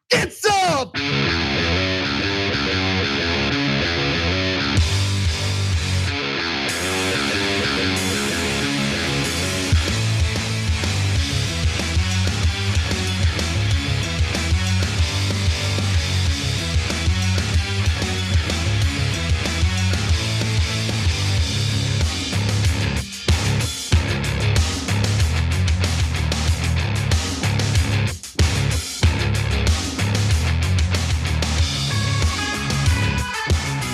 Get some!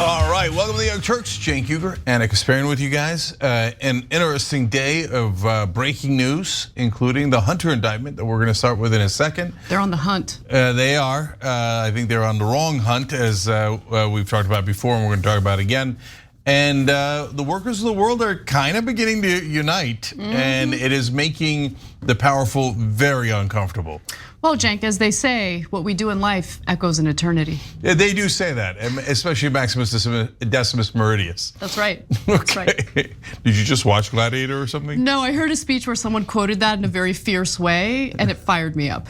All right, welcome to the Young Turks. Cenk, Uygur, and Kasparian with you guys. An interesting day of breaking news, including the Hunter indictment that we're going to start with in a second. They're on the hunt. They are. I think they're on the wrong hunt, as we've talked about before, and we're going to talk about again. And the workers of the world are kind of beginning to unite, and it is making the powerful very uncomfortable. Well, Cenk, as they say, what we do in life echoes in eternity. Yeah, they do say that, especially Maximus Decimus Meridius. That's right. That's right. Did you just watch Gladiator or something? No, I heard a speech where someone quoted that in a very fierce way, and it fired me up.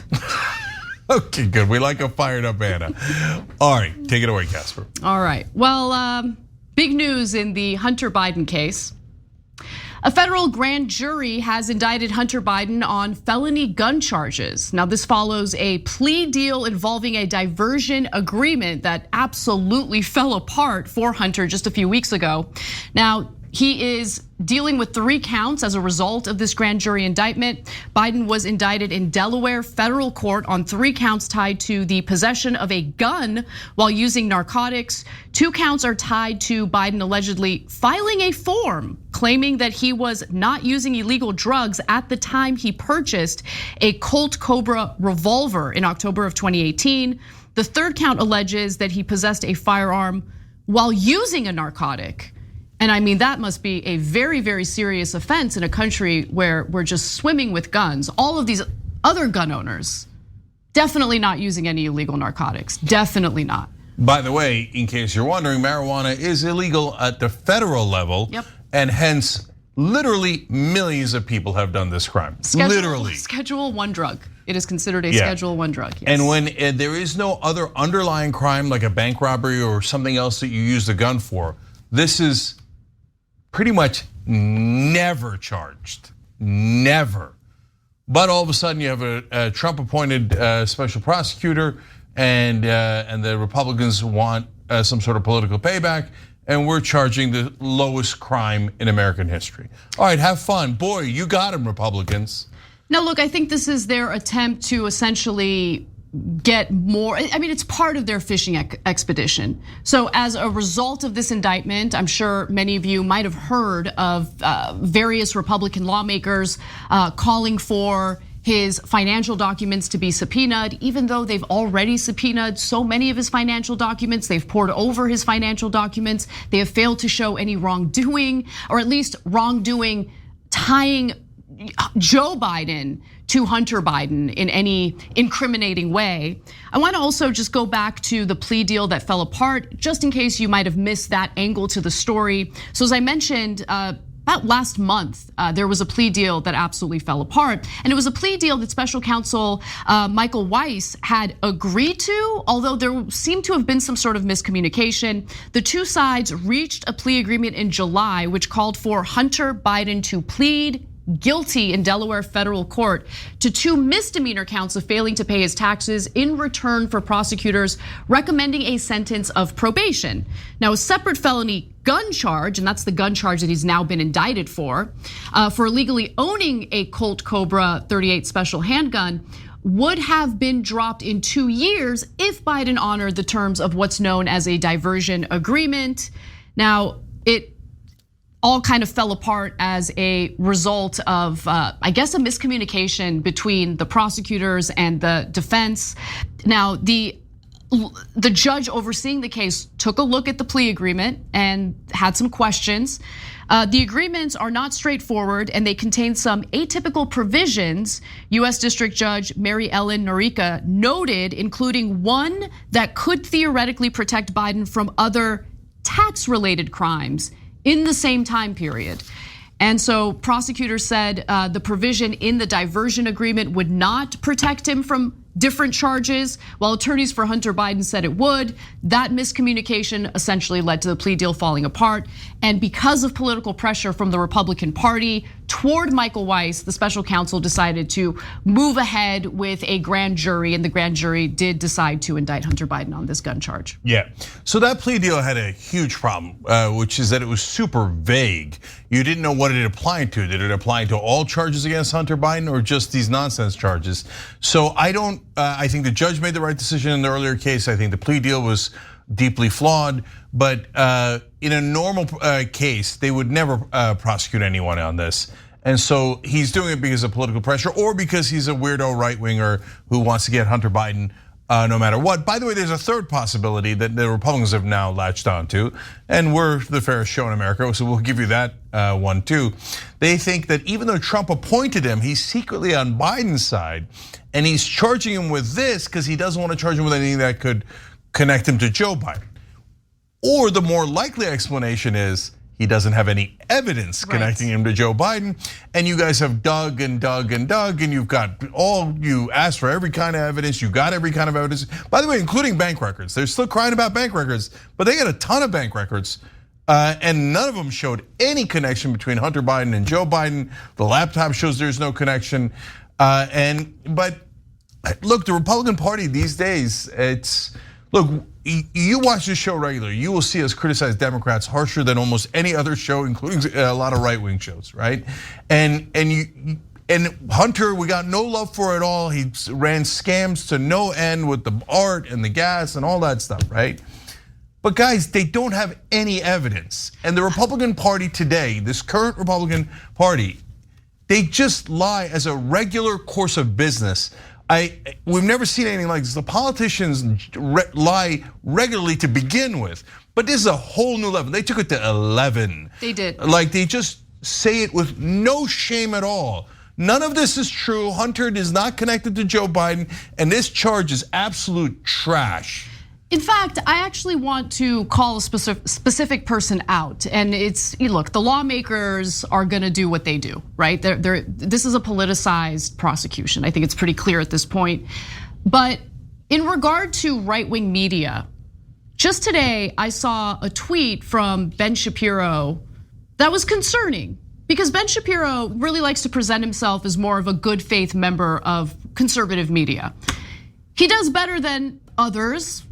Okay, good. We like a fired up Anna. All right, take it away, Casper. All right. Well, big news in the Hunter Biden case. A federal grand jury has indicted Hunter Biden on felony gun charges. Now, this follows a plea deal involving a diversion agreement that absolutely fell apart for Hunter just a few weeks ago. Now, he is dealing with 3 counts as a result of this grand jury indictment. Biden was indicted in Delaware federal court on 3 counts tied to the possession of a gun while using narcotics. 2 counts are tied to Biden allegedly filing a form claiming that he was not using illegal drugs at the time he purchased a Colt Cobra revolver in October of 2018. The 3rd count alleges that he possessed a firearm while using a narcotic. And I mean, that must be a very, very serious offense in a country where we're just swimming with guns. All of these other gun owners, definitely not using any illegal narcotics, definitely not. By the way, in case you're wondering, marijuana is illegal at the federal level. Yep. And hence, literally millions of people have done this crime. Literally. Schedule 1 drug. It is considered a Schedule 1 drug, yes. And when there is no other underlying crime like a bank robbery or something else that you use the gun for, this is pretty much never charged, never. But all of a sudden you have a Trump-appointed special prosecutor, and the Republicans want some sort of political payback, and we're charging the lowest crime in American history. All right, have fun. Boy, you got him, Republicans. Now look, I think this is their attempt to essentially get more, I mean, it's part of their fishing expedition. So as a result of this indictment, I'm sure many of you might have heard of various Republican lawmakers calling for his financial documents to be subpoenaed, even though they've already subpoenaed so many of his financial documents. They've poured over his financial documents. They have failed to show any wrongdoing, or at least wrongdoing tying Joe Biden to Hunter Biden in any incriminating way. I want to also just go back to the plea deal that fell apart, just in case you might have missed that angle to the story. So as I mentioned, about last month, there was a plea deal that absolutely fell apart. And it was a plea deal that special counsel Michael Weiss had agreed to, although there seemed to have been some sort of miscommunication. The 2 sides reached a plea agreement in July, which called for Hunter Biden to plead guilty in Delaware federal court to 2 misdemeanor counts of failing to pay his taxes in return for prosecutors recommending a sentence of probation. Now, a separate felony gun charge, and that's the gun charge that he's now been indicted for illegally owning a Colt Cobra 38 special handgun, would have been dropped in 2 years if Biden honored the terms of what's known as a diversion agreement. Now, it all kind of fell apart as a result of, I guess, a miscommunication between the prosecutors and the defense. Now, the judge overseeing the case took a look at the plea agreement and had some questions. The agreements are not straightforward and they contain some atypical provisions, US District Judge Mary Ellen Norica noted, including one that could theoretically protect Biden from other tax-related crimes in the same time period. And so prosecutors said the provision in the diversion agreement would not protect him from different charges, while attorneys for Hunter Biden said it would. That miscommunication essentially led to the plea deal falling apart. And because of political pressure from the Republican Party toward Michael Weiss, the special counsel decided to move ahead with a grand jury, and the grand jury did decide to indict Hunter Biden on this gun charge. Yeah, so that plea deal had a huge problem, which is that it was super vague. You didn't know what it applied to. Did it apply to all charges against Hunter Biden or just these nonsense charges? So I think the judge made the right decision in the earlier case. I think the plea deal was deeply flawed, but in a normal case, they would never prosecute anyone on this. And so he's doing it because of political pressure or because he's a weirdo right-winger who wants to get Hunter Biden no matter what. By the way, there's a third possibility that the Republicans have now latched onto, and we're the fairest show in America, so we'll give you that one too. They think that even though Trump appointed him, he's secretly on Biden's side, and he's charging him with this because he doesn't want to charge him with anything that could connect him to Joe Biden. Or the more likely explanation is he doesn't have any evidence connecting him to Joe Biden, and you guys have dug and dug and dug, and you asked for every kind of evidence, you got every kind of evidence. By the way, including bank records. They're still crying about bank records, but they got a ton of bank records, and none of them showed any connection between Hunter Biden and Joe Biden. The laptop shows there's no connection, but look, the Republican Party these days, look, you watch this show regularly, you will see us criticize Democrats harsher than almost any other show, including a lot of right-wing shows, right? And Hunter, we got no love for at all. He ran scams to no end with the art and the gas and all that stuff, right? But guys, they don't have any evidence. And the Republican Party today, this current Republican Party, they just lie as a regular course of business. We've never seen anything like this. The politicians lie regularly to begin with, but this is a whole new level. They took it to 11. They did. Like they just say it with no shame at all. None of this is true. Hunter is not connected to Joe Biden, and this charge is absolute trash. In fact, I actually want to call a specific person out, and look, the lawmakers are going to do what they do, right? This is a politicized prosecution. I think it's pretty clear at this point. But in regard to right-wing media, just today I saw a tweet from Ben Shapiro that was concerning, because Ben Shapiro really likes to present himself as more of a good faith member of conservative media. He does better than others,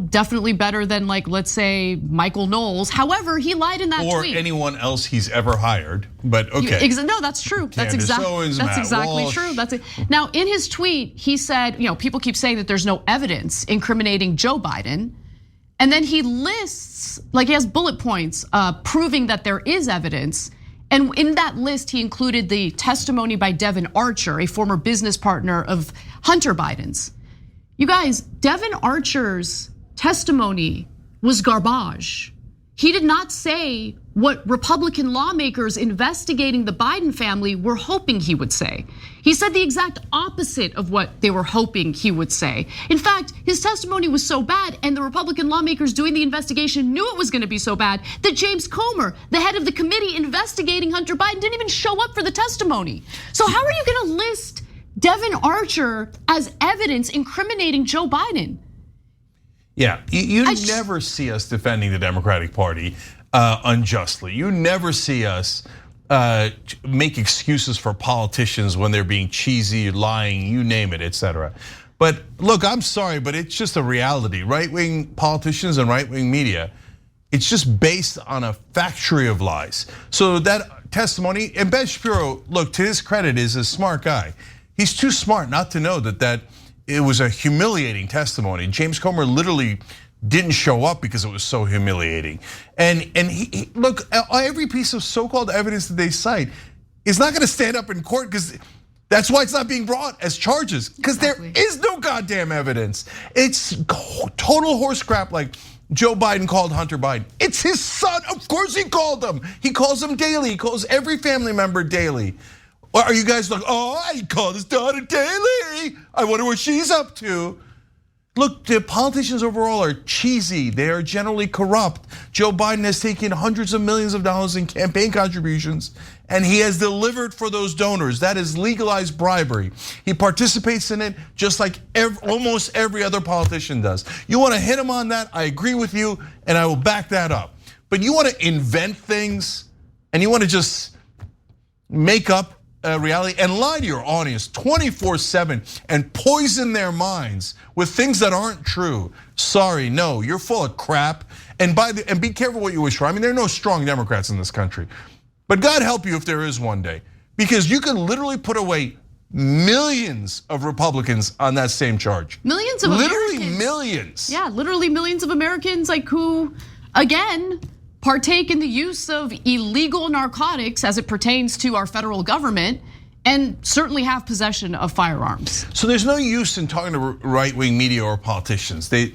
definitely better than, like, let's say Michael Knowles. However, he lied in that tweet. Or anyone else he's ever hired, but okay. No, that's true. That's exactly true. Now, in his tweet, he said, people keep saying that there's no evidence incriminating Joe Biden. And then he lists, like he has bullet points proving that there is evidence. And in that list, he included the testimony by Devin Archer, a former business partner of Hunter Biden's. You guys, Devin Archer's testimony was garbage. He did not say what Republican lawmakers investigating the Biden family were hoping he would say. He said the exact opposite of what they were hoping he would say. In fact, his testimony was so bad, and the Republican lawmakers doing the investigation knew it was going to be so bad, that James Comer, the head of the committee investigating Hunter Biden, didn't even show up for the testimony. So how are you going to list Devin Archer as evidence incriminating Joe Biden? Yeah, you never see us defending the Democratic Party unjustly. You never see us make excuses for politicians when they're being cheesy, lying, you name it, etc. But look, I'm sorry, but it's just a reality. Right-wing politicians and right-wing media, it's just based on a factory of lies. So that testimony, and Ben Shapiro, look, to his credit, is a smart guy. He's too smart not to know that it was a humiliating testimony. James Comer literally didn't show up because it was so humiliating. And he look, every piece of so-called evidence that they cite is not gonna stand up in court, because that's why it's not being brought as charges, because there is no goddamn evidence. It's total horse crap. Like Joe Biden called Hunter Biden. It's his son, of course he called him. He calls him daily, he calls every family member daily. Or are you guys like, oh, I called his daughter daily, I wonder what she's up to? Look, the politicians overall are cheesy. They are generally corrupt. Joe Biden has taken hundreds of millions of dollars in campaign contributions, and he has delivered for those donors. That is legalized bribery. He participates in it just like almost every other politician does. You want to hit him on that? I agree with you, and I will back that up. But you want to invent things, and you want to just make up reality and lie to your audience 24/7 and poison their minds with things that aren't true. Sorry, no, you're full of crap. And be careful what you wish for. I mean, there are no strong Democrats in this country, but God help you if there is one day, because you can literally put away millions of Republicans on that same charge. Millions of literally Americans. Millions. Yeah, literally millions of Americans, like who, again, partake in the use of illegal narcotics as it pertains to our federal government, and certainly have possession of firearms. So there's no use in talking to right-wing media or politicians. They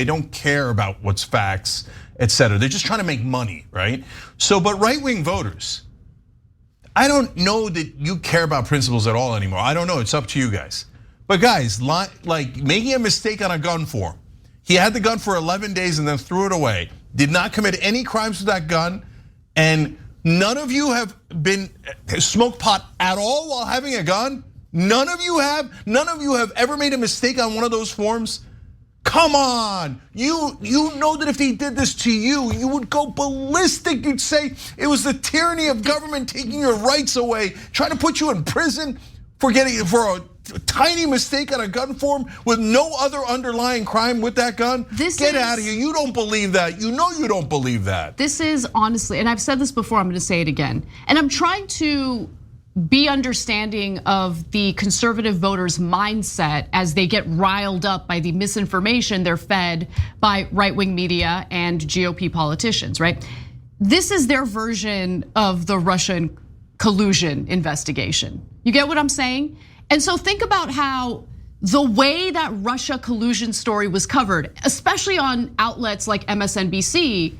don't care about what's facts, et cetera. They're just trying to make money, right? So, but right-wing voters, I don't know that you care about principles at all anymore. I don't know, it's up to you guys. But guys, like making a mistake on a gun form. He had the gun for 11 days and then threw it away. Did not commit any crimes with that gun, and none of you have been smoked pot at all while having a gun. None of you have. None of you have ever made a mistake on one of those forms. Come on, you know that if he did this to you, you would go ballistic. You'd say it was the tyranny of government taking your rights away, trying to put you in prison for a tiny mistake on a gun form with no other underlying crime with that gun. Get out of here. You don't believe that. You know you don't believe that. This is honestly, and I've said this before, I'm gonna say it again. And I'm trying to be understanding of the conservative voters' mindset as they get riled up by the misinformation they're fed by right-wing media and GOP politicians, right? This is their version of the Russian collusion investigation. You get what I'm saying? And so think about how the way that Russia collusion story was covered, especially on outlets like MSNBC,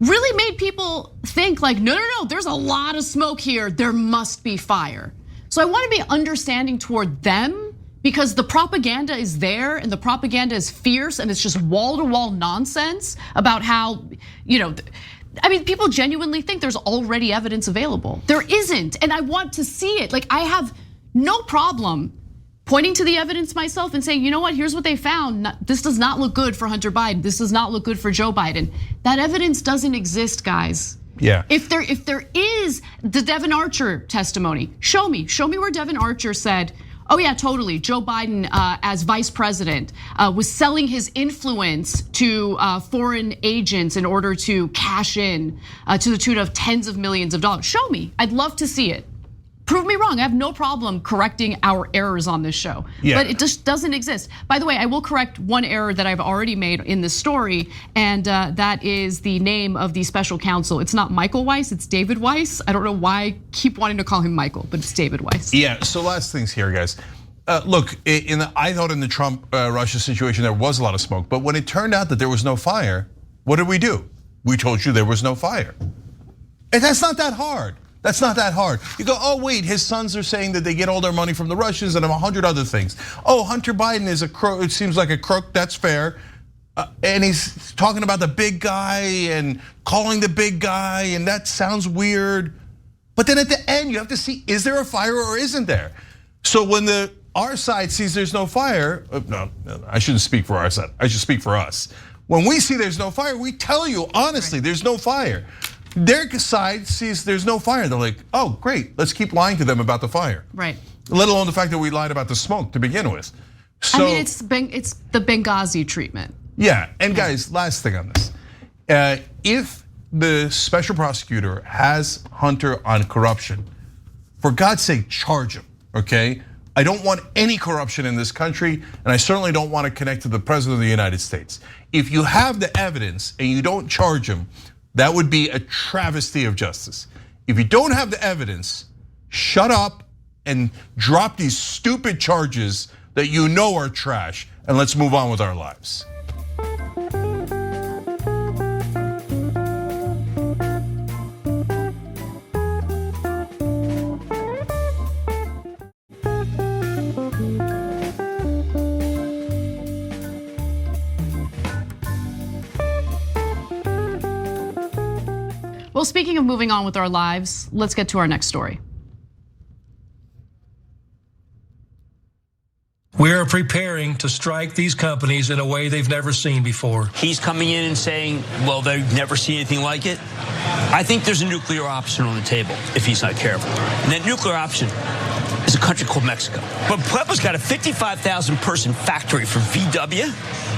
really made people think like, no, there's a lot of smoke here, there must be fire. So I want to be understanding toward them, because the propaganda is there and the propaganda is fierce and it's just wall-to-wall nonsense about how, I mean, people genuinely think there's already evidence available. There isn't, and I want to see it. Like, I have no problem pointing to the evidence myself and saying, you know what, here's what they found. This does not look good for Hunter Biden. This does not look good for Joe Biden. That evidence doesn't exist, guys. Yeah. If there is the Devin Archer testimony, show me where Devin Archer said, oh yeah, totally, Joe Biden as vice president was selling his influence to foreign agents in order to cash in to the tune of tens of millions of dollars. Show me, I'd love to see it. Prove me wrong, I have no problem correcting our errors on this show, but it just doesn't exist. By the way, I will correct one error that I've already made in this story, and that is the name of the special counsel. It's not Michael Weiss, it's David Weiss. I don't know why I keep wanting to call him Michael, but it's David Weiss. Yeah, so last things here, guys. Look, I thought in the Trump-Russia situation there was a lot of smoke, but when it turned out that there was no fire, what did we do? We told you there was no fire. And that's not that hard. That's not that hard. You go, oh wait, his sons are saying that they get all their money from the Russians and 100 other things. Oh, Hunter Biden is a crook, it seems like a crook, that's fair. And he's talking about the big guy and calling the big guy, and that sounds weird. But then at the end, you have to see, is there a fire or isn't there? So when our side sees there's no fire, no, I shouldn't speak for our side, I should speak for us. When we see there's no fire, we tell you honestly, there's no fire. Their side sees there's no fire. They're like, oh, great, let's keep lying to them about the fire. Right. Let alone the fact that we lied about the smoke to begin with. So, I mean, it's the Benghazi treatment. Yeah, and guys, last thing on this. If the special prosecutor has Hunter on corruption, for God's sake, charge him, okay? I don't want any corruption in this country, and I certainly don't want to connect to the president of the United States. If you have the evidence and you don't charge him, that would be a travesty of justice. If you don't have the evidence, shut up and drop these stupid charges that you know are trash, and let's move on with our lives. Well, speaking of moving on with our lives, let's get to our next story. We are preparing to strike these companies in a way they've never seen before. He's coming in and saying, well, they've never seen anything like it. I think there's a nuclear option on the table if he's not careful. And that nuclear option is a country called Mexico. But Puebla's got a 55,000 person factory for VW.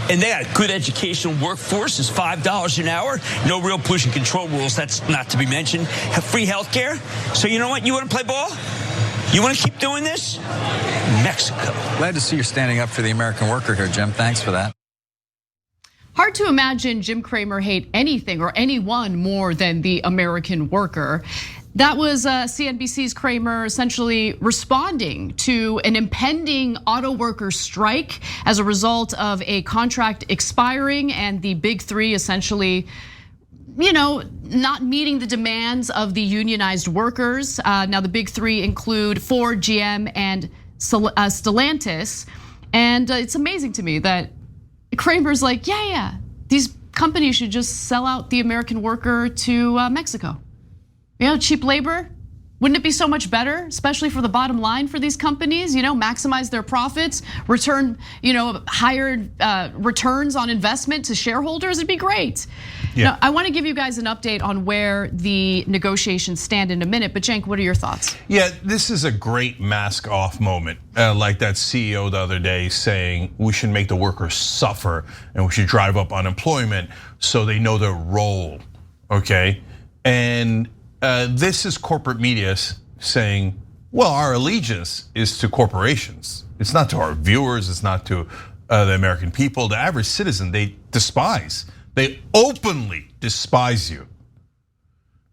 And they got a good educational workforce. It's $5 an hour. No real pollution control rules. That's not to be mentioned. Have free health care. So you know what? You want to play ball? You want to keep doing this? Mexico. Glad to see you're standing up for the American worker here, Jim. Thanks for that. Hard to imagine Jim Cramer hate anything or anyone more than the American worker. That was CNBC's Cramer essentially responding to an impending auto worker strike as a result of a contract expiring and the big three essentially, not meeting the demands of the unionized workers. Now the big three include Ford, GM, and Stellantis. And it's amazing to me that Cramer's like, yeah, these companies should just sell out the American worker to Mexico. Cheap labor. Wouldn't it be so much better, especially for the bottom line for these companies? Maximize their profits, return, higher returns on investment to shareholders. It'd be great. Yeah. Now, I want to give you guys an update on where the negotiations stand in a minute. But Cenk, what are your thoughts? Yeah, this is a great mask off moment. Like that CEO the other day saying we should make the workers suffer and we should drive up unemployment so they know their role. Okay, and this is corporate media saying, well, our allegiance is to corporations. It's not to our viewers, it's not to the American people. The average citizen, they despise. They openly despise you.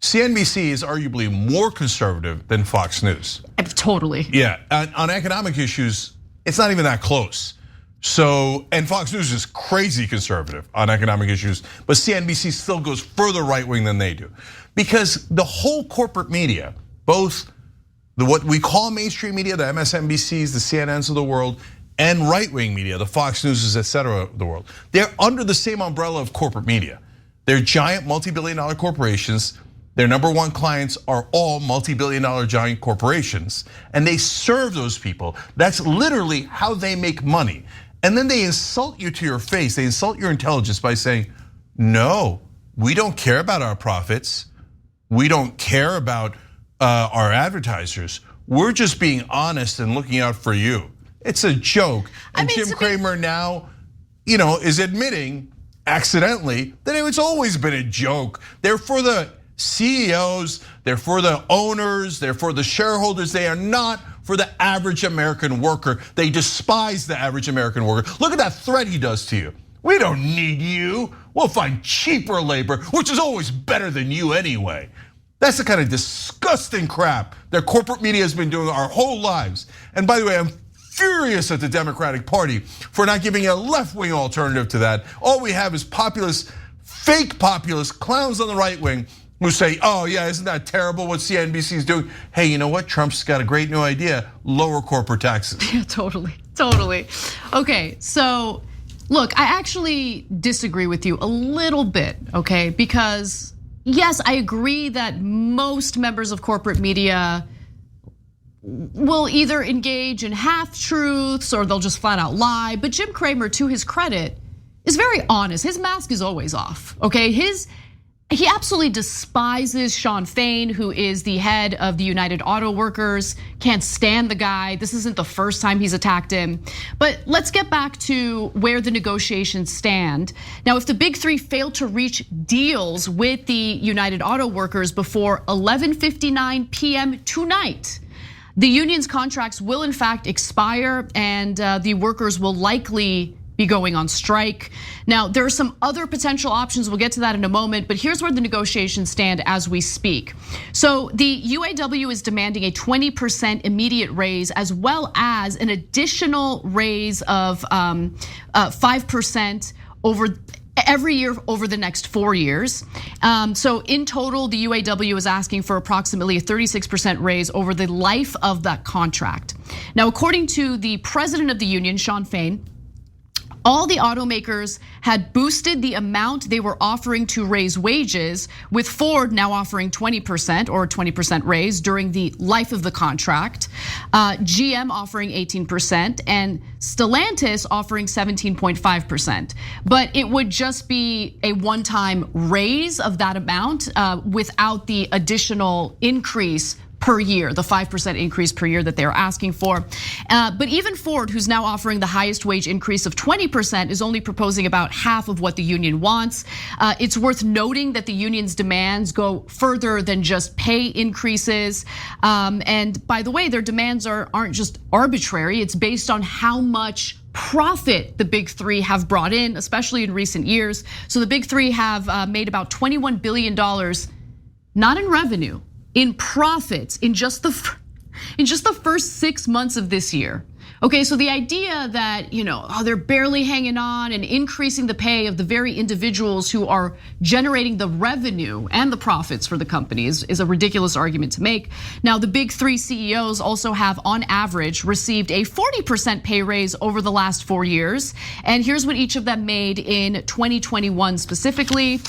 CNBC is arguably more conservative than Fox News. Totally. Yeah, on economic issues, it's not even that close. So, and Fox News is crazy conservative on economic issues, but CNBC still goes further right wing than they do. Because the whole corporate media, both what we call mainstream media, the MSNBCs, the CNNs of the world, and right wing media, the Fox Newses, et cetera, of the world, they're under the same umbrella of corporate media. They're giant multi-billion-dollar corporations. Their number one clients are all multi-billion-dollar giant corporations, and they serve those people. That's literally how they make money. And then they insult you to your face. They insult your intelligence by saying, no, we don't care about our profits. We don't care about our advertisers. We're just being honest and looking out for you. It's a joke. And Jim Cramer now, is admitting accidentally that it's always been a joke. They're for the CEOs, they're for the owners, they're for the shareholders. They are not for the average American worker. They despise the average American worker. Look at that threat he does to you. We don't need you. We'll find cheaper labor, which is always better than you anyway. That's the kind of disgusting crap that corporate media has been doing our whole lives. And by the way, I'm furious at the Democratic Party for not giving a left-wing alternative to that. All we have is populist, fake populist clowns on the right wing who say, oh yeah, isn't that terrible what CNBC is doing? Hey, you know what? Trump's got a great new idea, lower corporate taxes. Yeah, totally. Okay, so look, I actually disagree with you a little bit, okay? Because yes, I agree that most members of corporate media will either engage in half-truths or they'll just flat out lie. But Jim Cramer, to his credit, is very honest. His mask is always off, okay? He absolutely despises Shawn Fain, who is the head of the United Auto Workers. Can't stand the guy. This isn't the first time he's attacked him. But let's get back to where the negotiations stand. Now, if the big three fail to reach deals with the United Auto Workers before 11:59 p.m. tonight, the union's contracts will in fact expire and the workers will likely be going on strike. Now, there are some other potential options. We'll get to that in a moment, but here's where the negotiations stand as we speak. So the UAW is demanding a 20% immediate raise as well as an additional raise of 5% over every year over the next 4 years. So in total, the UAW is asking for approximately a 36% raise over the life of that contract. Now, according to the president of the union, Shawn Fain, all the automakers had boosted the amount they were offering to raise wages, with Ford now offering 20% or 20% raise during the life of the contract, GM offering 18%, and Stellantis offering 17.5%. But it would just be a one-time raise of that amount without the additional increase per year, the 5% increase per year that they're asking for. But even Ford, who's now offering the highest wage increase of 20%, is only proposing about half of what the union wants. It's worth noting that the union's demands go further than just pay increases. And by the way, their demands aren't just arbitrary. It's based on how much profit the big three have brought in, especially in recent years. So the big three have made about $21 billion, not in revenue, in profits in just the first 6 months of this year. Okay, so the idea that, they're barely hanging on and increasing the pay of the very individuals who are generating the revenue and the profits for the companies is a ridiculous argument to make. Now, the big three CEOs also have, on average, received a 40% pay raise over the last 4 years. And here's what each of them made in 2021 specifically.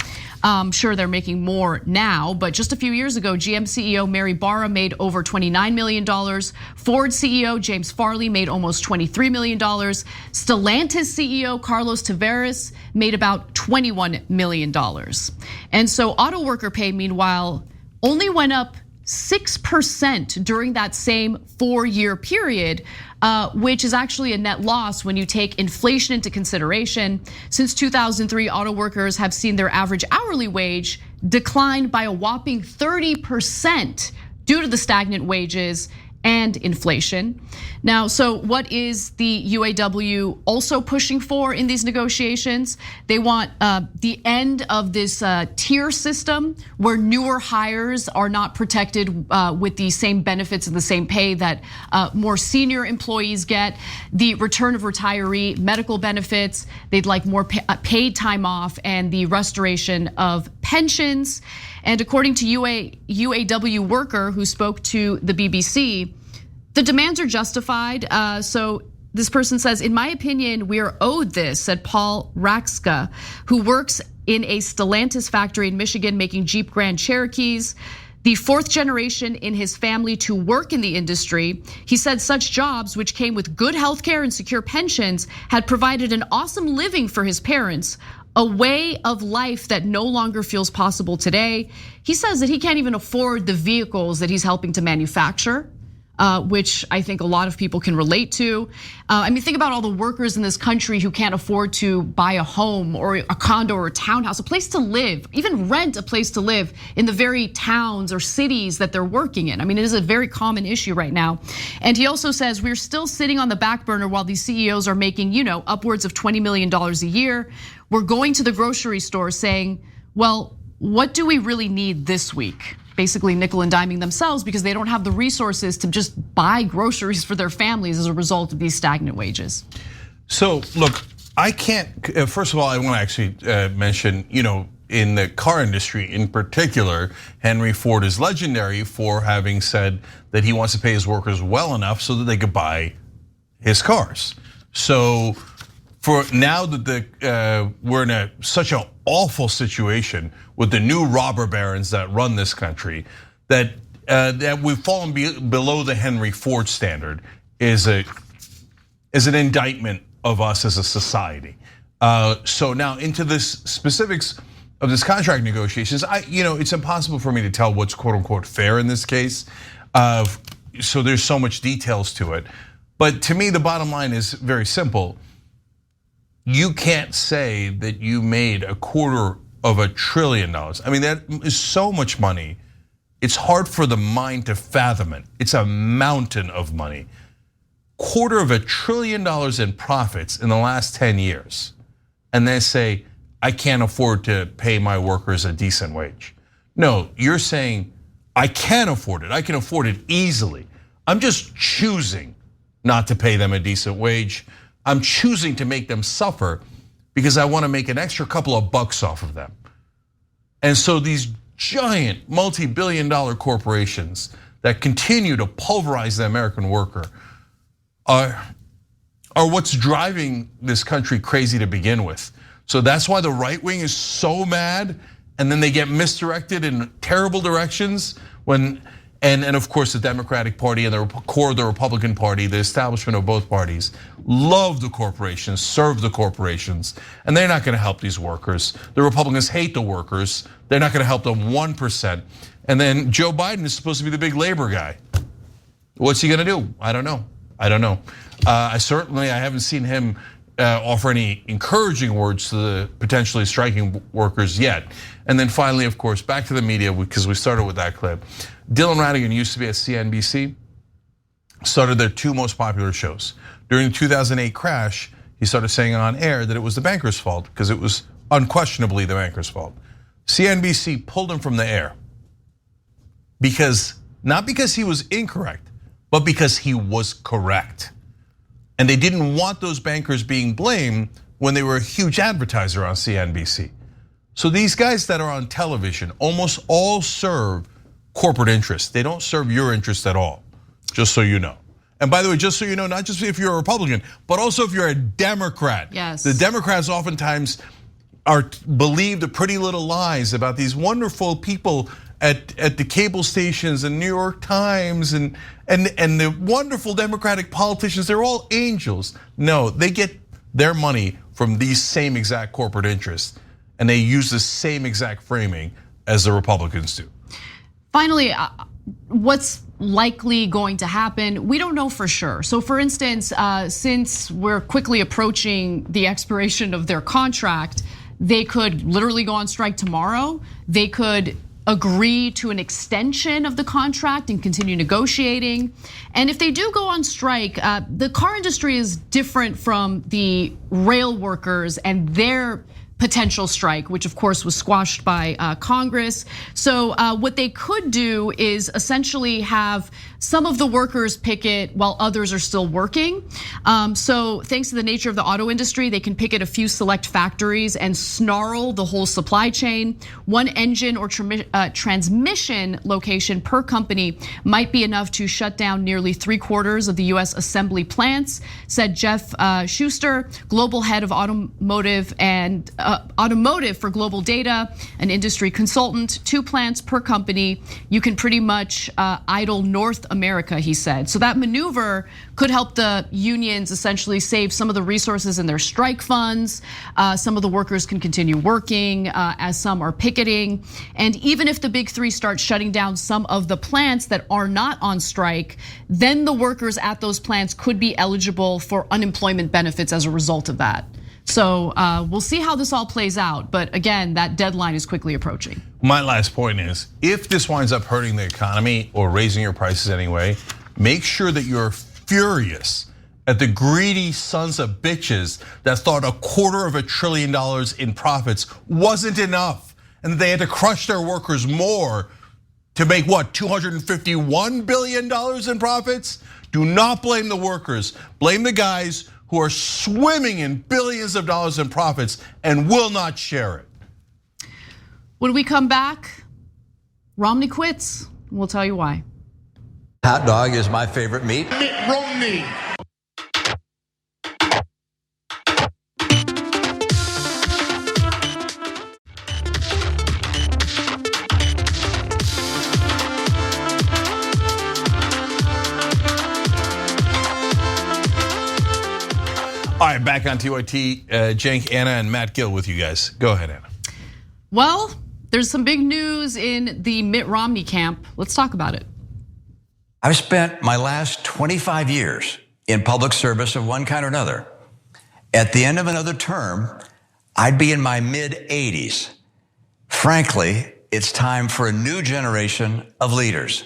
I'm sure they're making more now, but just a few years ago, GM CEO Mary Barra made over $29 million. Ford CEO James Farley made almost $23 million. Stellantis CEO Carlos Tavares made about $21 million. And so auto worker pay, meanwhile, only went up 6% during that same 4-year period, which is actually a net loss when you take inflation into consideration. Since 2003, auto workers have seen their average hourly wage decline by a whopping 30% due to the stagnant wages and inflation. Now, so what is the UAW also pushing for in these negotiations? They want the end of this tier system where newer hires are not protected with the same benefits and the same pay that more senior employees get. The return of retiree medical benefits. They'd like more paid time off and the restoration of pensions. And according to UAW worker who spoke to the BBC, the demands are justified. So this person says, in my opinion, we are owed this, said Paul Raxka, who works in a Stellantis factory in Michigan making Jeep Grand Cherokees. The 4th generation in his family to work in the industry. He said such jobs, which came with good healthcare and secure pensions, had provided an awesome living for his parents, a way of life that no longer feels possible today. He says that he can't even afford the vehicles that he's helping to manufacture, which I think a lot of people can relate to. I mean, think about all the workers in this country who can't afford to buy a home or a condo or a townhouse, a place to live, even rent a place to live in the very towns or cities that they're working in. I mean, it is a very common issue right now. And he also says we're still sitting on the back burner while these CEOs are making, upwards of $20 million a year. We're going to the grocery store saying, well, what do we really need this week? Basically nickel and diming themselves because they don't have the resources to just buy groceries for their families as a result of these stagnant wages. So look, I can't, first of all, I want to actually mention, in the car industry in particular, Henry Ford is legendary for having said that he wants to pay his workers well enough so that they could buy his cars. So for now that we're in such an awful situation with the new robber barons that run this country, that we've fallen below the Henry Ford standard is an indictment of us as a society. So now into this specifics of this contract negotiations, it's impossible for me to tell what's quote unquote fair in this case. So there's so much details to it. But to me, the bottom line is very simple. You can't say that you made $250 billion. I mean, that is so much money. It's hard for the mind to fathom it. It's a mountain of money. $250 billion in profits in the last 10 years. And they say, I can't afford to pay my workers a decent wage. No, you're saying, I can afford it. I can afford it easily. I'm just choosing not to pay them a decent wage. I'm choosing to make them suffer because I want to make an extra couple of bucks off of them. And so these giant multi-billion-dollar corporations that continue to pulverize the American worker are are what's driving this country crazy to begin with. So that's why the right wing is so mad, and then they get misdirected in terrible directions when, and of course the Democratic Party and the core of the Republican Party, the establishment of both parties, love the corporations, serve the corporations, and they're not gonna help these workers. The Republicans hate the workers. They're not gonna help them 1%. And then Joe Biden is supposed to be the big labor guy. What's he gonna do? I don't know. I haven't seen him offer any encouraging words to the potentially striking workers yet. And then finally, of course, back to the media, because we started with that clip. Dylan Ratigan used to be at CNBC, started their 2 most popular shows. During the 2008 crash, he started saying on air that it was the bankers' fault, because it was unquestionably the bankers' fault. CNBC pulled him from the air not because he was incorrect, but because he was correct. And they didn't want those bankers being blamed when they were a huge advertiser on CNBC. So these guys that are on television almost all serve corporate interests. They don't serve your interest at all, just so you know. And by the way, just so you know, not just if you're a Republican, but also if you're a Democrat. Yes. The Democrats oftentimes believe the pretty little lies about these wonderful people at the cable stations and New York Times and the wonderful Democratic politicians. They're all angels. No, they get their money from these same exact corporate interests, and they use the same exact framing as the Republicans do. Finally, what's likely going to happen, we don't know for sure. So for instance, since we're quickly approaching the expiration of their contract, they could literally go on strike tomorrow. They could agree to an extension of the contract and continue negotiating. And if they do go on strike, the car industry is different from the rail workers and their potential strike, which of course was squashed by Congress. So what they could do is essentially have some of the workers picket while others are still working. So thanks to the nature of the auto industry, they can picket a few select factories and snarl the whole supply chain. One engine or transmission location per company might be enough to shut down nearly 3/4 of the US assembly plants, said Jeff Schuster, global head of automotive for Global Data, an industry consultant. 2 plants per company. You can pretty much idle North America, he said. So that maneuver could help the unions essentially save some of the resources in their strike funds. Some of the workers can continue working as some are picketing. And even if the big 3 start shutting down some of the plants that are not on strike, then the workers at those plants could be eligible for unemployment benefits as a result of that. So we'll see how this all plays out. But again, that deadline is quickly approaching. My last point is, if this winds up hurting the economy or raising your prices anyway, make sure that you're furious at the greedy sons of bitches that thought $250 billion in profits wasn't enough, and that they had to crush their workers more to make what, $251 billion in profits? Do not blame the workers, blame the guys who are swimming in billions of dollars in profits and will not share it. When we come back, Romney quits. We'll tell you why. Hot dog is my favorite meat. Mitt Romney. All right, back on TYT, Cenk, Anna, and Matt Gill with you guys. Go ahead, Anna. Well, there's some big news in the Mitt Romney camp. Let's talk about it. I've spent my last 25 years in public service of one kind or another. At the end of another term, I'd be in my mid-80s. Frankly, it's time for a new generation of leaders.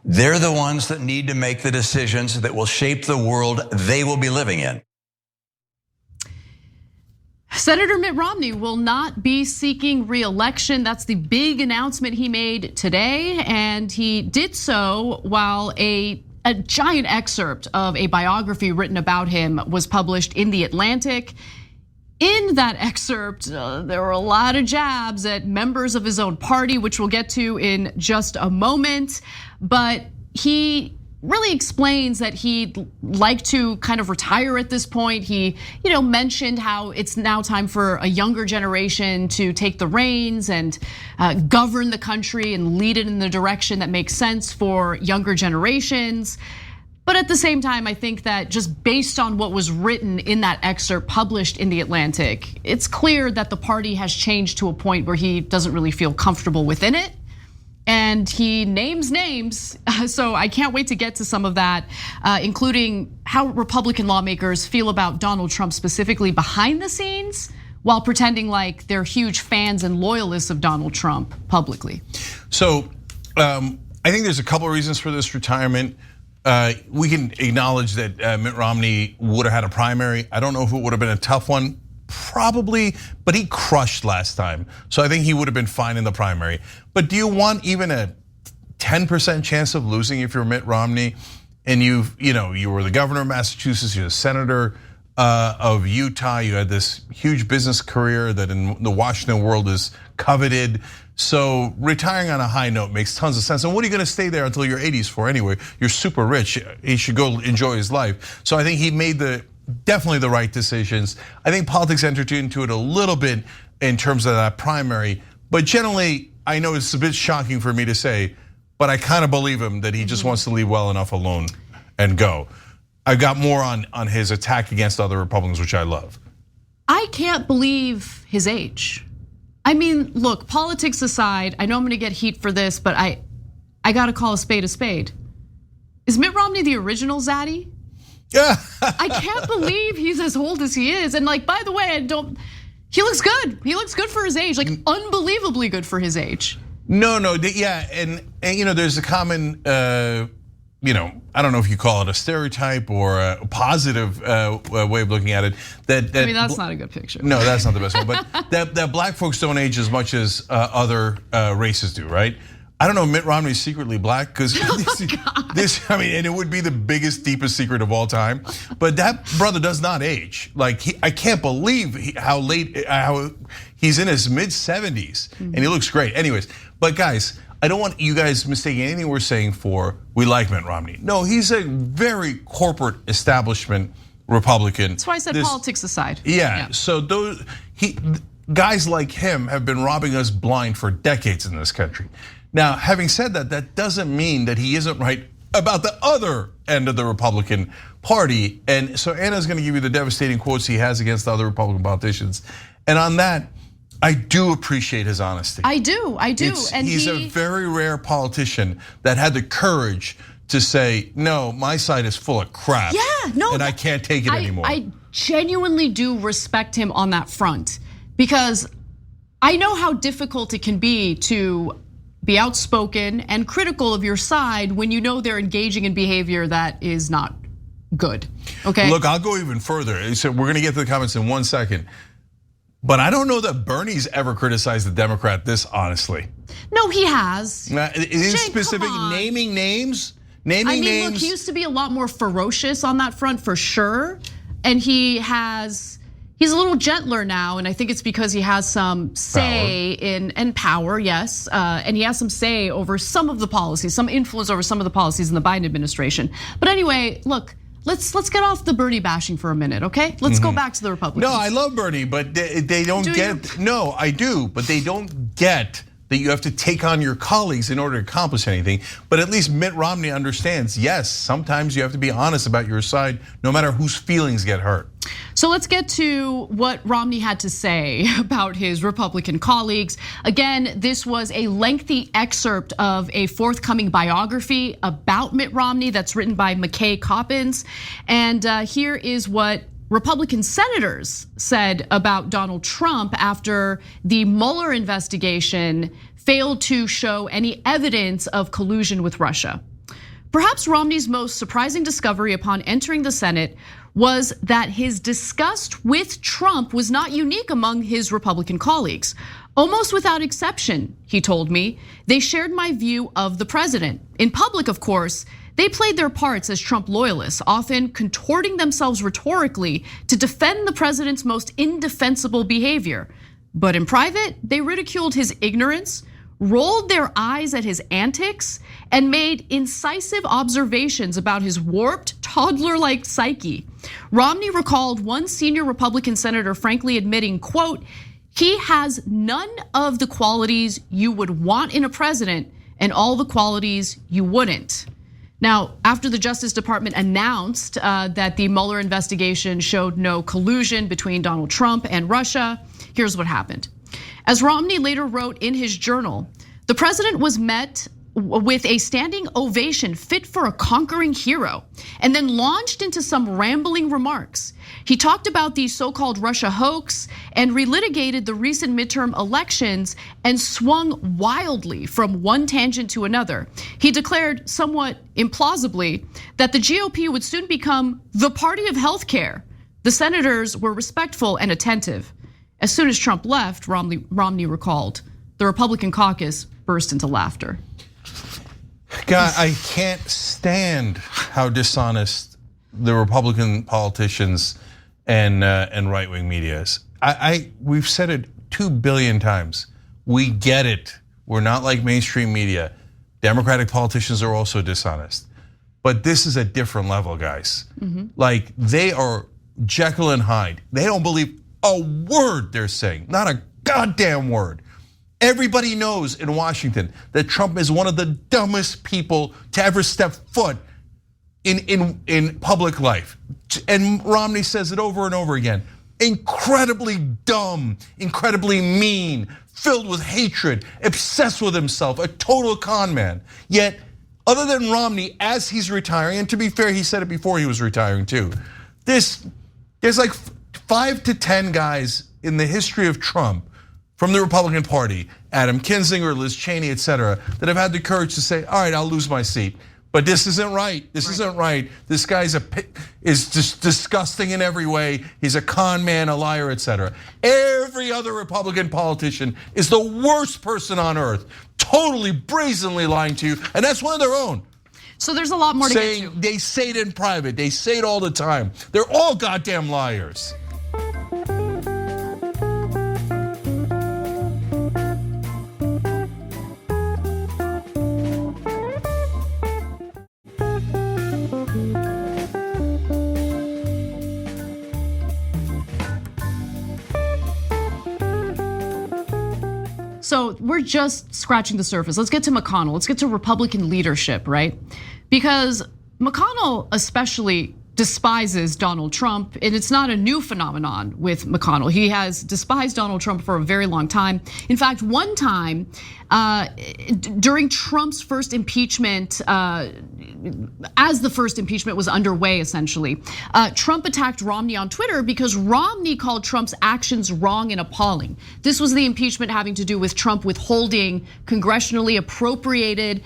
They're the ones that need to make the decisions that will shape the world they will be living in. Senator Mitt Romney will not be seeking re-election. That's the big announcement he made today, and he did so while a giant excerpt of a biography written about him was published in The Atlantic. In that excerpt, there were a lot of jabs at members of his own party, which we'll get to in just a moment. But he really explains that he'd like to kind of retire at this point. He, mentioned how it's now time for a younger generation to take the reins and govern the country and lead it in the direction that makes sense for younger generations. But at the same time, I think that just based on what was written in that excerpt published in The Atlantic, it's clear that the party has changed to a point where he doesn't really feel comfortable within it. And he names names, so I can't wait to get to some of that, including how Republican lawmakers feel about Donald Trump specifically behind the scenes, while pretending like they're huge fans and loyalists of Donald Trump publicly. So I think there's a couple of reasons for this retirement. We can acknowledge that Mitt Romney would have had a primary. I don't know if it would have been a tough one. Probably, but he crushed last time. So I think he would have been fine in the primary. But do you want even a 10% chance of losing if you're Mitt Romney and you were the governor of Massachusetts, you're the senator of Utah, you had this huge business career that in the Washington world is coveted. So retiring on a high note makes tons of sense. And what are you gonna stay there until your 80s for anyway? You're super rich, he should go enjoy his life. So I think he made definitely the right decisions. I think politics entered into it a little bit in terms of that primary, but generally, I know it's a bit shocking for me to say, but I kind of believe him that he just wants to leave well enough alone and go. I got more on his attack against other Republicans, which I love. I can't believe his age. I mean, look, politics aside, I know I'm gonna get heat for this, but I gotta call a spade a spade. Is Mitt Romney the original Zaddy? Yeah. I can't believe he's as old as he is. And like, by the way, he looks good. He looks good for his age, like unbelievably good for his age. No, yeah, and there's a common, I don't know if you call it a stereotype or a positive way of looking at it. I mean, that's not a good picture. No, that's not the best one. But that black folks don't age as much as other races do, right? I don't know, Mitt Romney's secretly black because and it would be the biggest, deepest secret of all time. But that brother does not age. Like I can't believe how he's in his mid 70s and he looks great. Anyways, but guys, I don't want you guys mistaking anything we're saying for we like Mitt Romney. No, he's a very corporate establishment Republican. That's why I said politics aside. Yeah. So guys like him have been robbing us blind for decades in this country. Now, having said that, that doesn't mean that he isn't right about the other end of the Republican Party. And so Anna's gonna give you the devastating quotes he has against other Republican politicians. And on that, I do appreciate his honesty. I do. And he's a very rare politician that had the courage to say, no, my side is full of crap. Yeah, no. And I can't take it anymore. I genuinely do respect him on that front because I know how difficult it can be to be outspoken and critical of your side when you know they're engaging in behavior that is not good, okay? Look, I'll go even further. So we're gonna get to the comments in 1 second. But I don't know that Bernie's ever criticized the Democrat this honestly. No, he has. In specific, naming names. Look, he used to be a lot more ferocious on that front for sure. And he's a little gentler now, and I think it's because he has some say in power, yes. And he has some say over some of the policies, some influence over some of the policies in the Biden administration. But anyway, look, let's get off the Bernie bashing for a minute, okay? Let's go back to the Republicans. No, I love Bernie, but they don't get. No, I do, but they don't get that you have to take on your colleagues in order to accomplish anything. But at least Mitt Romney understands, yes, sometimes you have to be honest about your side, no matter whose feelings get hurt. So let's get to what Romney had to say about his Republican colleagues. Again, this was a lengthy excerpt of a forthcoming biography about Mitt Romney that's written by McKay Coppins. And here is what Republican senators said about Donald Trump after the Mueller investigation failed to show any evidence of collusion with Russia. Perhaps Romney's most surprising discovery upon entering the Senate was that his disgust with Trump was not unique among his Republican colleagues. Almost without exception, he told me, they shared my view of the president. In public, of course, they played their parts as Trump loyalists, often contorting themselves rhetorically to defend the president's most indefensible behavior. But in private, they ridiculed his ignorance, rolled their eyes at his antics and made incisive observations about his warped, toddler-like psyche. Romney recalled one senior Republican senator frankly admitting, quote, "He has none of the qualities you would want in a president and all the qualities you wouldn't." Now, after the Justice Department announced that the Mueller investigation showed no collusion between Donald Trump and Russia, here's what happened. As Romney later wrote in his journal, the president was met with a standing ovation fit for a conquering hero, and then launched into some rambling remarks. He talked about the so-called Russia hoax and relitigated the recent midterm elections and swung wildly from one tangent to another. He declared somewhat implausibly that the GOP would soon become the party of healthcare. The senators were respectful and attentive. As soon as Trump left, Romney recalled, the Republican caucus burst into laughter. God, I can't stand how dishonest the Republican politicians and right-wing media is. We've said it 2 billion times. We get it. We're not like mainstream media. Democratic politicians are also dishonest. But this is a different level, guys. Like, they are Jekyll and Hyde. They don't believe a word they're saying, not a goddamn word. Everybody knows in Washington that Trump is one of the dumbest people to ever step foot in public life. And Romney says it over and over again. Incredibly dumb, incredibly mean, filled with hatred, obsessed with himself, a total con man. Yet, other than Romney, as he's retiring, and to be fair, he said it before he was retiring too, there's like 5 to 10 guys in the history of Trump from the Republican Party, Adam Kinzinger, Liz Cheney, et cetera, that have had the courage to say, all right, I'll lose my seat. But this isn't right, this isn't right. This guy's is just disgusting in every way. He's a con man, a liar, et cetera. Every other Republican politician is the worst person on earth, totally brazenly lying to you, and that's one of their own. So there's a lot more to get to. They say it in private, they say it all the time. They're all goddamn liars. So we're just scratching the surface. Let's get to McConnell. Let's get to Republican leadership, right? Because McConnell especially despises Donald Trump, and it's not a new phenomenon with McConnell. He has despised Donald Trump for a very long time. In fact, one time during Trump's first impeachment, as the first impeachment was underway, essentially, Trump attacked Romney on Twitter because Romney called Trump's actions wrong and appalling. This was the impeachment having to do with Trump withholding congressionally appropriated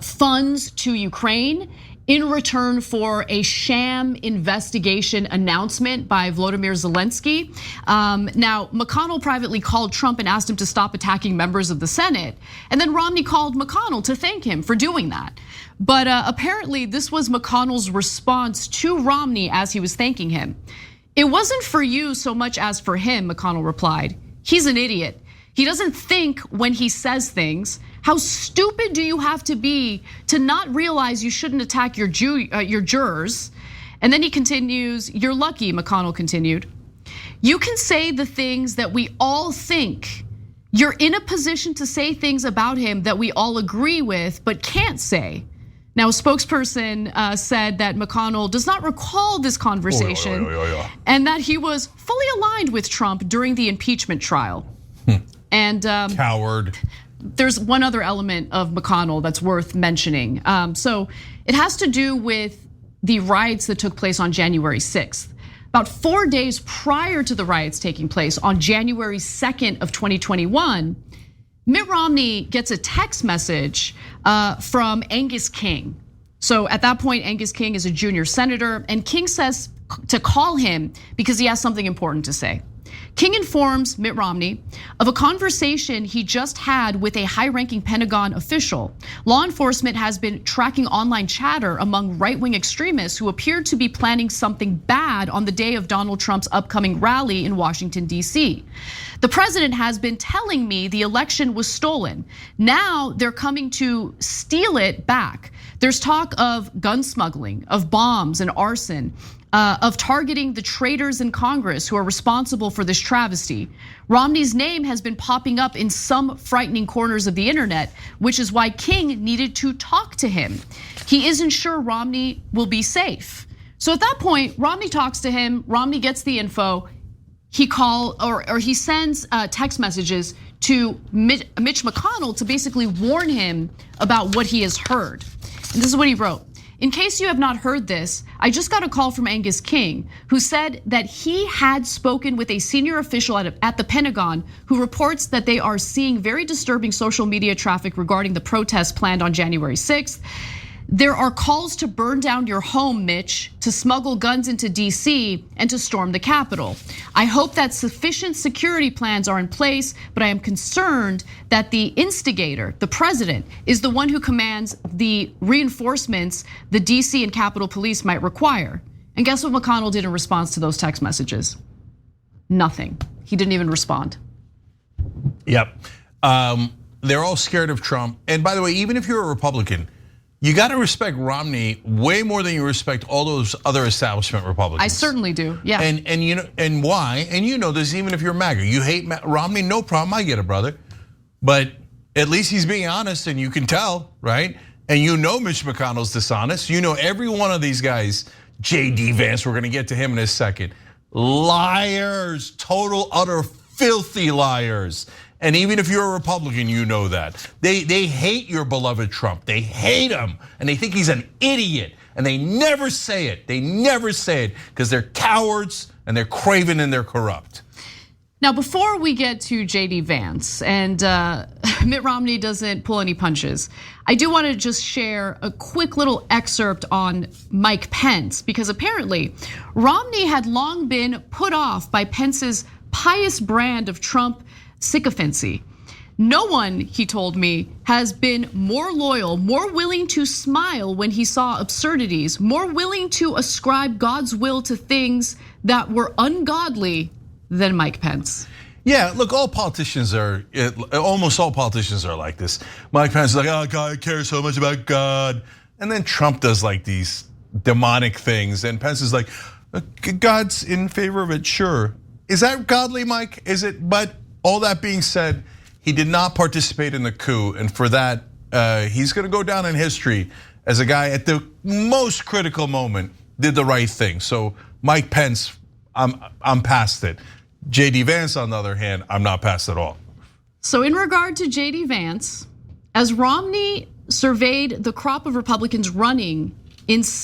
funds to Ukraine in return for a sham investigation announcement by Volodymyr Zelensky. Now, McConnell privately called Trump and asked him to stop attacking members of the Senate. And then Romney called McConnell to thank him for doing that. But apparently this was McConnell's response to Romney as he was thanking him. It wasn't for you so much as for him, McConnell replied. He's an idiot. He doesn't think when he says things. How stupid do you have to be to not realize you shouldn't attack your jurors? And then he continues, you're lucky, McConnell continued. You can say the things that we all think. You're in a position to say things about him that we all agree with, but can't say. Now, a spokesperson said that McConnell does not recall this conversation and that he was fully aligned with Trump during the impeachment trial. And coward. There's one other element of McConnell that's worth mentioning. So it has to do with the riots that took place on January 6th. About 4 days prior to the riots taking place on January 2nd of 2021, Mitt Romney gets a text message from Angus King. So at that point, Angus King is a junior senator, and King says to call him because he has something important to say. King informs Mitt Romney of a conversation he just had with a high-ranking Pentagon official. Law enforcement has been tracking online chatter among right-wing extremists who appear to be planning something bad on the day of Donald Trump's upcoming rally in Washington, D.C. The president has been telling me the election was stolen. Now they're coming to steal it back. There's talk of gun smuggling, of bombs and arson, of targeting the traitors in Congress who are responsible for this travesty. Romney's name has been popping up in some frightening corners of the internet, which is why King needed to talk to him. He isn't sure Romney will be safe. So at that point, Romney talks to him, Romney gets the info, he sends text messages to Mitch McConnell to basically warn him about what he has heard. And this is what he wrote. In case you have not heard this, I just got a call from Angus King, who said that he had spoken with a senior official at the Pentagon who reports that they are seeing very disturbing social media traffic regarding the protests planned on January 6th. There are calls to burn down your home, Mitch, to smuggle guns into DC and to storm the Capitol. I hope that sufficient security plans are in place, but I am concerned that the instigator, the president, is the one who commands the reinforcements the DC and Capitol Police might require. And guess what McConnell did in response to those text messages? Nothing. He didn't even respond. Yep. They're all scared of Trump. And by the way, even if you're a Republican, you got to respect Romney way more than you respect all those other establishment Republicans. I certainly do. Yeah. And you know, and why? And you know this, even if you're MAGA, you hate Romney, no problem. I get it, brother. But at least he's being honest, and you can tell, right? And you know Mitch McConnell's dishonest. You know every one of these guys. JD Vance, we're going to get to him in a second. Liars, total, utter, filthy liars. And even if you're a Republican, you know that. They hate your beloved Trump. They hate him, and they think he's an idiot. And they never say it. They never say it because they're cowards and they're craven and they're corrupt. Now, before we get to JD Vance and Mitt Romney doesn't pull any punches, I do want to just share a quick little excerpt on Mike Pence, because apparently Romney had long been put off by Pence's pious brand of Trump sycophancy. No one, he told me, has been more loyal, more willing to smile when he saw absurdities, more willing to ascribe God's will to things that were ungodly than Mike Pence. Yeah, look, almost all politicians are like this. Mike Pence is like, oh, God, I care so much about God. And then Trump does like these demonic things. And Pence is like, God's in favor of it, sure. Is that godly, Mike? Is it? But all that being said, he did not participate in the coup. And for that, he's gonna go down in history as a guy at the most critical moment did the right thing. So Mike Pence, I'm past it. JD Vance, on the other hand, I'm not past at all. So in regard to JD Vance, as Romney surveyed the crop of Republicans running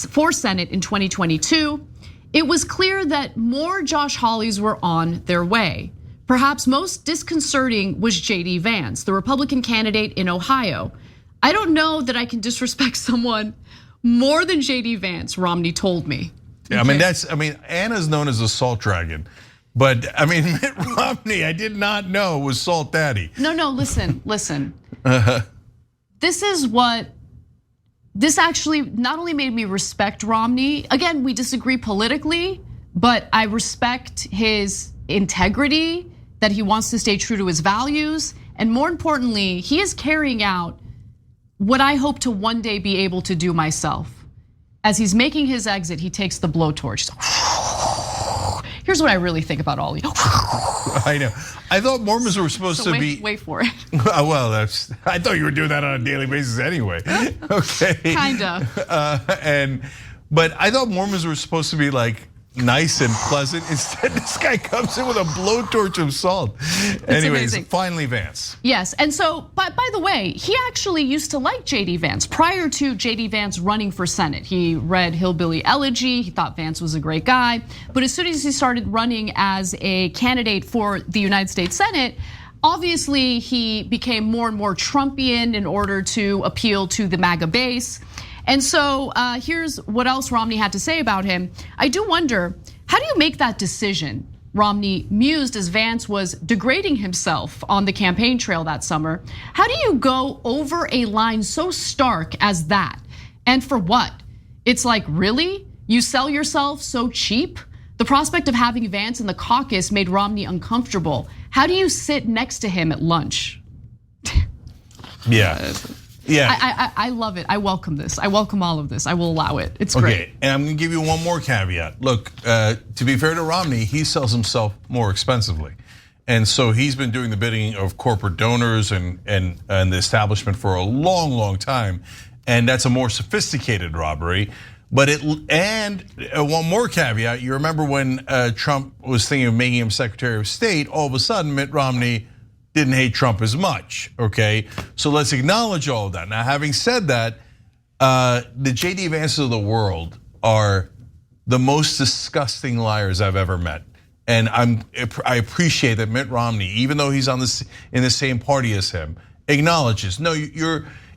for Senate in 2022, it was clear that more Josh Hawleys were on their way. Perhaps most disconcerting was JD Vance, the Republican candidate in Ohio. I don't know that I can disrespect someone more than JD Vance, Romney told me. Yeah, I mean, Anna's known as a salt dragon. But I mean, Mitt Romney, I did not know was Salt Daddy. No, listen. This actually not only made me respect Romney. Again, we disagree politically, but I respect his integrity, that he wants to stay true to his values. And more importantly, he is carrying out what I hope to one day be able to do myself. As he's making his exit, he takes the blowtorch. Here's what I really think about all of you. I know. I thought Mormons were supposed to be. Wait for it. Well, I thought you were doing that on a daily basis anyway. Okay. Kinda. But I thought Mormons were supposed to be like nice and pleasant. Instead, this guy comes in with a blowtorch of salt. Anyways, amazing. Finally Vance. Yes, and so, by the way, he actually used to like JD Vance prior to JD Vance running for Senate. He read Hillbilly Elegy, he thought Vance was a great guy. But as soon as he started running as a candidate for the United States Senate, obviously he became more and more Trumpian in order to appeal to the MAGA base. And so here's what else Romney had to say about him. I do wonder, how do you make that decision Romney mused as Vance was degrading himself on the campaign trail that summer. How do you go over a line so stark as that? And for what? It's like, really? You sell yourself so cheap? The prospect of having Vance in the caucus made Romney uncomfortable. How do you sit next to him at lunch? Yeah. I love it. I welcome this. I welcome all of this. I will allow it. It's great. Okay, and I'm gonna give you one more caveat. Look, to be fair to Romney, he sells himself more expensively. And so he's been doing the bidding of corporate donors and the establishment for a long, long time. And that's a more sophisticated robbery. But one more caveat, you remember when Trump was thinking of making him Secretary of State, all of a sudden Mitt Romney didn't hate Trump as much, okay? So let's acknowledge all of that. Now, having said that, the JD Vances of the world are the most disgusting liars I've ever met. And I appreciate that Mitt Romney, even though he's in the same party as him, acknowledges, no,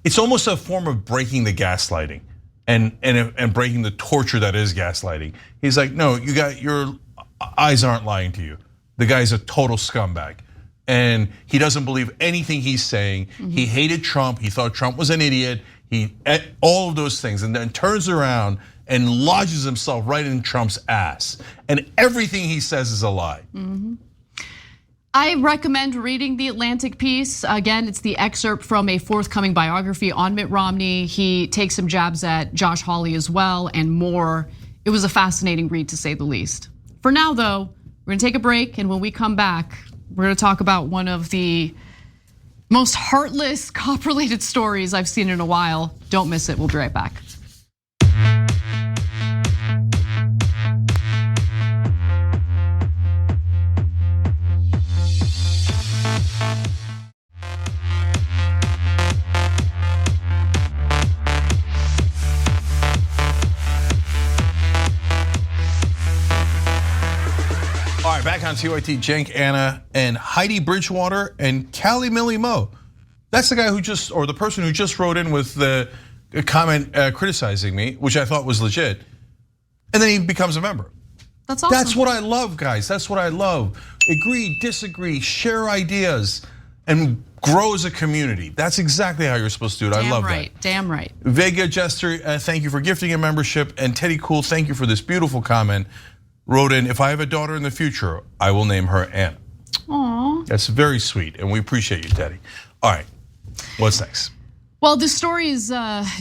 it's almost a form of breaking the gaslighting and breaking the torture that is gaslighting. He's like, no, your eyes aren't lying to you. The guy's a total scumbag. And he doesn't believe anything he's saying. He hated Trump. He thought Trump was an idiot. All of those things, and then turns around and lodges himself right in Trump's ass. And everything he says is a lie. I recommend reading the Atlantic piece. Again, it's the excerpt from a forthcoming biography on Mitt Romney. He takes some jabs at Josh Hawley as well and more. It was a fascinating read, to say the least. For now, though, we're gonna take a break, and when we come back, we're gonna talk about one of the most heartless cop-related stories I've seen in a while. Don't miss it, we'll be right back. Back on TYT, Cenk, Anna, and Heidi Bridgewater and Callie Millie Moe. That's the guy or the person who just wrote in with the comment criticizing me, which I thought was legit. And then he becomes a member. That's awesome. That's what I love, guys. That's what I love. Agree, disagree, share ideas, and grow as a community. That's exactly how you're supposed to do it. I love that. Damn right. Vega Jester, thank you for gifting a membership. And Teddy Cool, thank you for this beautiful comment. Wrote in, if I have a daughter in the future, I will name her Anna. Aww. That's very sweet, and we appreciate you, Teddy. All right, what's next? Well, this story is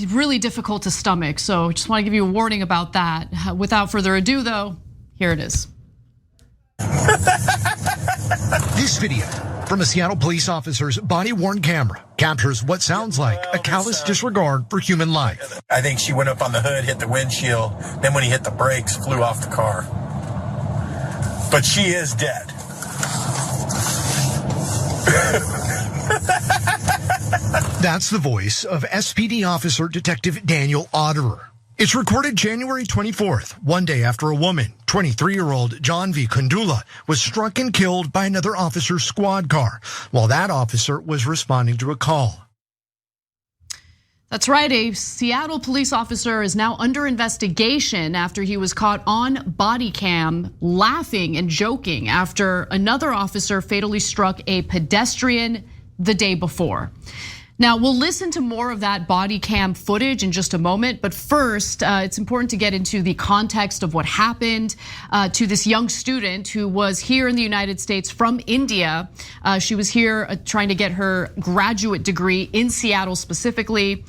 really difficult to stomach, so just want to give you a warning about that. Without further ado, though, here it is. This video from a Seattle police officer's body-worn camera captures what sounds like a callous disregard for human life. I think she went up on the hood, hit the windshield, then when he hit the brakes, flew off the car. But she is dead. That's the voice of SPD officer Detective Daniel Otterer. It's recorded January 24th, one day after a woman, 23-year-old John V. Kundula, was struck and killed by another officer's squad car while that officer was responding to a call. That's right, a Seattle police officer is now under investigation after he was caught on body cam laughing and joking after another officer fatally struck a pedestrian the day before. Now, we'll listen to more of that body cam footage in just a moment, but first, it's important to get into the context of what happened to this young student who was here in the United States from India. She was here trying to get her graduate degree in Seattle specifically.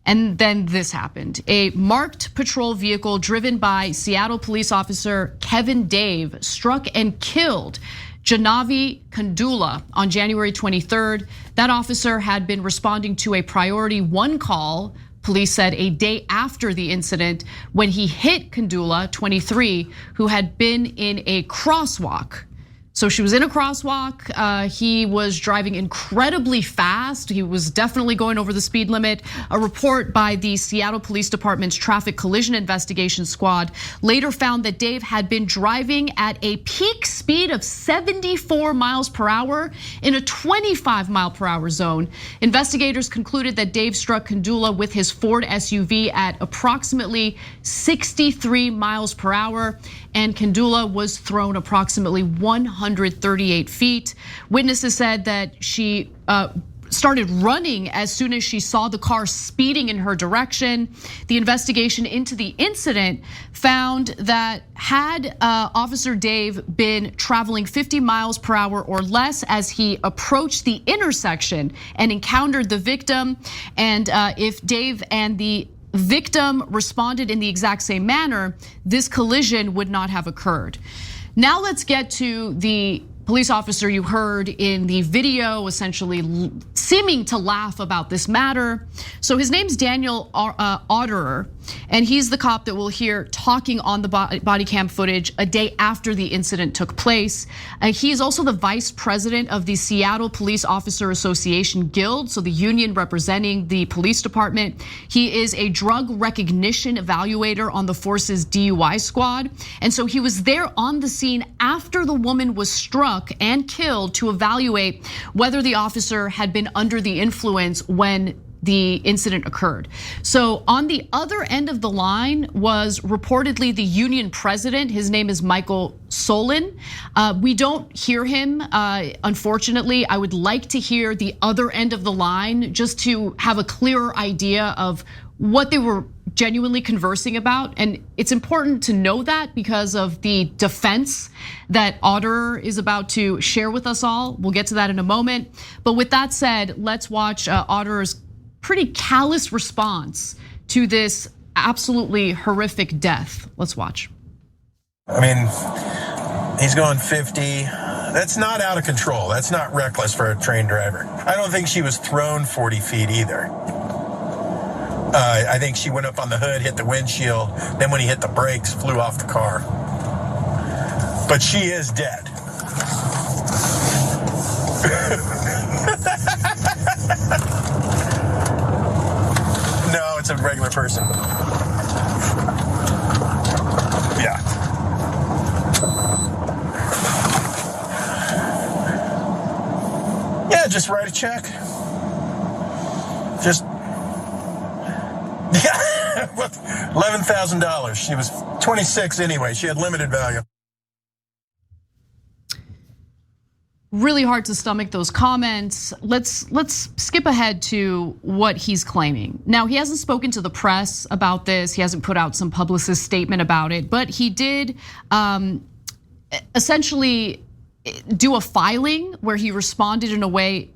And then this happened. A marked patrol vehicle driven by Seattle police officer Kevin Dave struck and killed Janavi Kundula on January 23rd. That officer had been responding to a priority 1 call, police said, a day after the incident when he hit Kundula, 23, who had been in a crosswalk. So she was in a crosswalk. He was driving incredibly fast. He was definitely going over the speed limit. A report by the Seattle Police Department's Traffic Collision Investigation Squad later found that Dave had been driving at a peak speed of 74 miles per hour in a 25 mile per hour zone. Investigators concluded that Dave struck Kandula with his Ford SUV at approximately 63 miles per hour, and Kandula was thrown approximately 138 feet. Witnesses said that she started running as soon as she saw the car speeding in her direction. The investigation into the incident found that had Officer Dave been traveling 50 miles per hour or less as he approached the intersection and encountered the victim, and if Dave and the victim responded in the exact same manner, this collision would not have occurred. Now let's get to the police officer you heard in the video, essentially seeming to laugh about this matter. So his name's Daniel Otterer, and he's the cop that we'll hear talking on the body cam footage a day after the incident took place. He is also the vice president of the Seattle Police Officer Association Guild, so the union representing the police department. He is a drug recognition evaluator on the force's DUI squad. And so he was there on the scene after the woman was struck and killed to evaluate whether the officer had been under the influence when the incident occurred. So on the other end of the line was reportedly the union president. His name is Michael Solon. We don't hear him, unfortunately. I would like to hear the other end of the line just to have a clearer idea of what they were genuinely conversing about. And it's important to know that because of the defense that Otterer is about to share with us all. We'll get to that in a moment. But with that said, let's watch Otterer's pretty callous response to this absolutely horrific death. Let's watch. I mean, he's going 50. That's not out of control. That's not reckless for a trained driver. I don't think she was thrown 40 feet either. I think she went up on the hood, hit the windshield, then when he hit the brakes, flew off the car. But she is dead. No, it's a regular person. Yeah. Yeah, just write a check. Just, yeah, $11,000. She was 26 anyway. She had limited value. Really hard to stomach those comments. Let's skip ahead to what he's claiming. Now, he hasn't spoken to the press about this. He hasn't put out some publicist statement about it, but he did essentially do a filing where he responded in a way.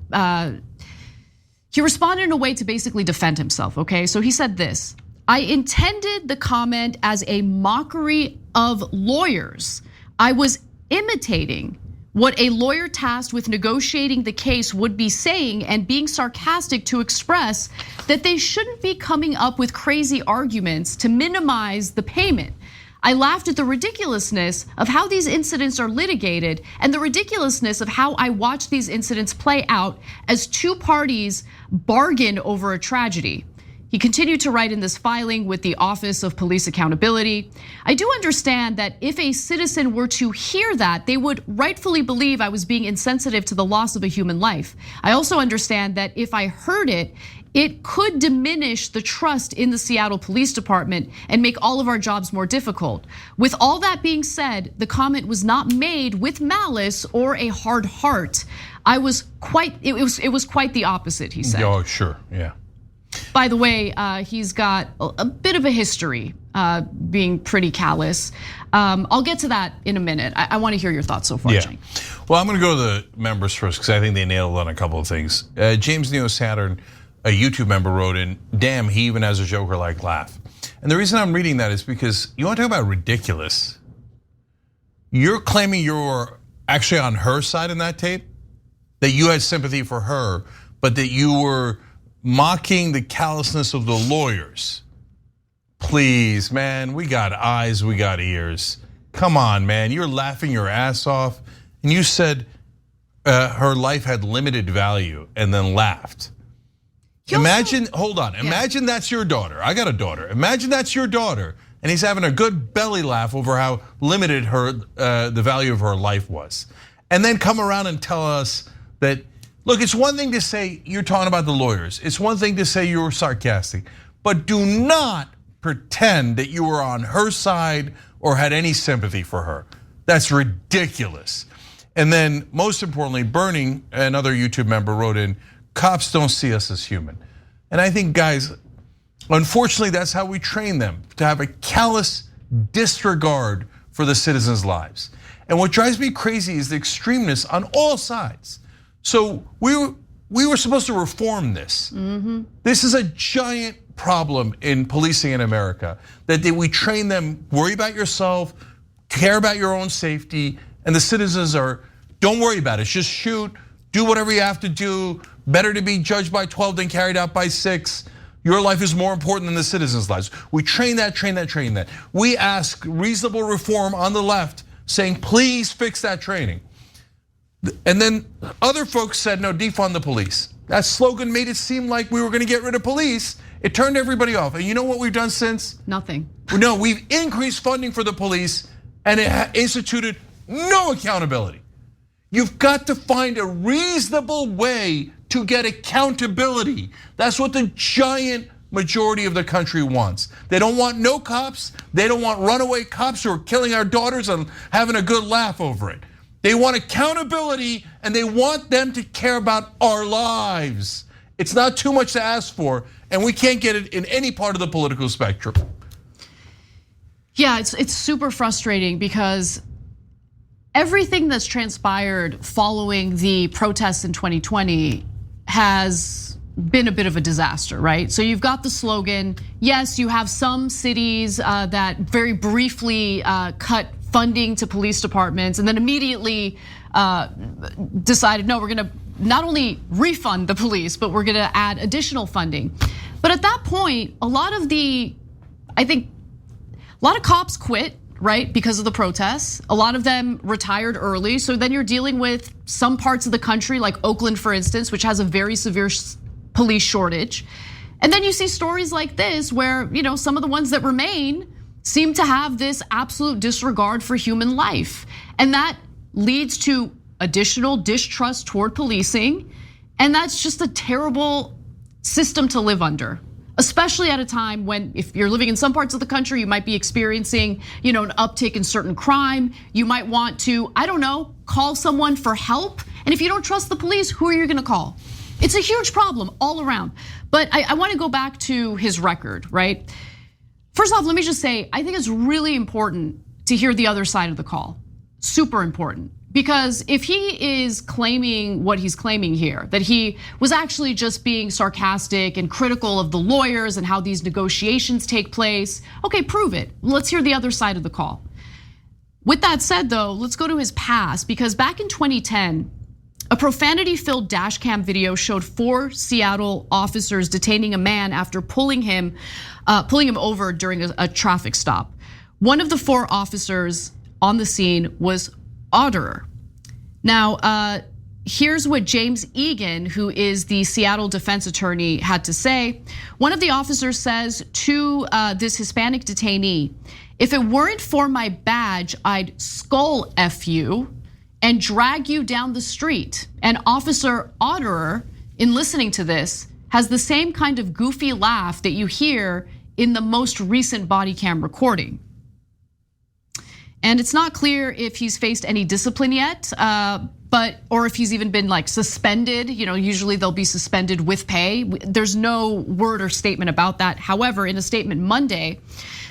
He responded in a way to basically defend himself. Okay, so he said this: "I intended the comment as a mockery of lawyers. I was imitating what a lawyer tasked with negotiating the case would be saying and being sarcastic to express that they shouldn't be coming up with crazy arguments to minimize the payment. I laughed at the ridiculousness of how these incidents are litigated and the ridiculousness of how I watch these incidents play out as two parties bargain over a tragedy." He continued to write in this filing with the Office of Police Accountability: "I do understand that if a citizen were to hear that, they would rightfully believe I was being insensitive to the loss of a human life. I also understand that if I heard it, it could diminish the trust in the Seattle Police Department and make all of our jobs more difficult. With all that being said, the comment was not made with malice or a hard heart. It was quite the opposite," he said. Oh, sure, yeah. By the way, he's got a bit of a history being pretty callous. I'll get to that in a minute. I want to hear your thoughts so far, Cenk. Well, I'm going to go to the members first because I think they nailed on a couple of things. James Neo Saturn, a YouTube member, wrote in, "Damn, he even has a Joker-like laugh." And the reason I'm reading that is because you want to talk about ridiculous. You're claiming you're actually on her side in that tape, that you had sympathy for her, but that you were mocking the callousness of the lawyers. Please, man, we got eyes, we got ears. Come on, man, you're laughing your ass off and you said her life had limited value and then laughed. Imagine, hold on, imagine that's your daughter. I got a daughter. Imagine that's your daughter, and he's having a good belly laugh over how limited the value of her life was. And then come around and tell us that, look, it's one thing to say you're talking about the lawyers. It's one thing to say you were sarcastic, but do not pretend that you were on her side or had any sympathy for her. That's ridiculous. And then most importantly, Bernie, another YouTube member, wrote in, cops don't see us as human. And I think, guys, unfortunately, that's how we train them, to have a callous disregard for the citizens' lives. And what drives me crazy is the extremeness on all sides. So we were supposed to reform this. This is a giant problem in policing in America, that we train them, worry about yourself, care about your own safety, and the citizens are, don't worry about it, just shoot, do whatever you have to do, better to be judged by 12 than carried out by 6. Your life is more important than the citizens' lives. We train that. We ask reasonable reform on the left, saying, please fix that training. And then other folks said, no, defund the police. That slogan made it seem like we were gonna get rid of police. It turned everybody off. And you know what we've done since? Nothing. No, we've increased funding for the police and it instituted no accountability. You've got to find a reasonable way to get accountability. That's what the giant majority of the country wants. They don't want no cops. They don't want runaway cops who are killing our daughters and having a good laugh over it. They want accountability and they want them to care about our lives. It's not too much to ask for, and we can't get it in any part of the political spectrum. Yeah, it's super frustrating because everything that's transpired following the protests in 2020 has been a bit of a disaster, right? So you've got the slogan. Yes, you have some cities that very briefly cut funding to police departments and then immediately decided, no, we're gonna not only refund the police, but we're gonna add additional funding. But at that point, a lot of cops quit, right, because of the protests. A lot of them retired early. So then you're dealing with some parts of the country, like Oakland, for instance, which has a very severe police shortage. And then you see stories like this where, some of the ones that remain seem to have this absolute disregard for human life. And that leads to additional distrust toward policing. And that's just a terrible system to live under, especially at a time when, if you're living in some parts of the country, you might be experiencing, an uptick in certain crime. You might want to, I don't know, call someone for help. And if you don't trust the police, who are you gonna call? It's a huge problem all around. But I wanna go back to his record, right? First off, let me just say, I think it's really important to hear the other side of the call. Super important. Because if he is claiming what he's claiming here, that he was actually just being sarcastic and critical of the lawyers and how these negotiations take place, okay, prove it. Let's hear the other side of the call. With that said though, let's go to his past, because back in 2010, a profanity-filled dash cam video showed 4 Seattle officers detaining a man after pulling him over during a traffic stop. One of the 4 officers on the scene was Otterer. Now, here's what James Egan, who is the Seattle defense attorney, had to say. One of the officers says to this Hispanic detainee, "If it weren't for my badge, I'd skull F you and drag you down the street." And Officer Otterer, in listening to this, has the same kind of goofy laugh that you hear in the most recent body cam recording. And it's not clear if he's faced any discipline yet, or if he's even been suspended. Usually they'll be suspended with pay. There's no word or statement about that. However, in a statement Monday,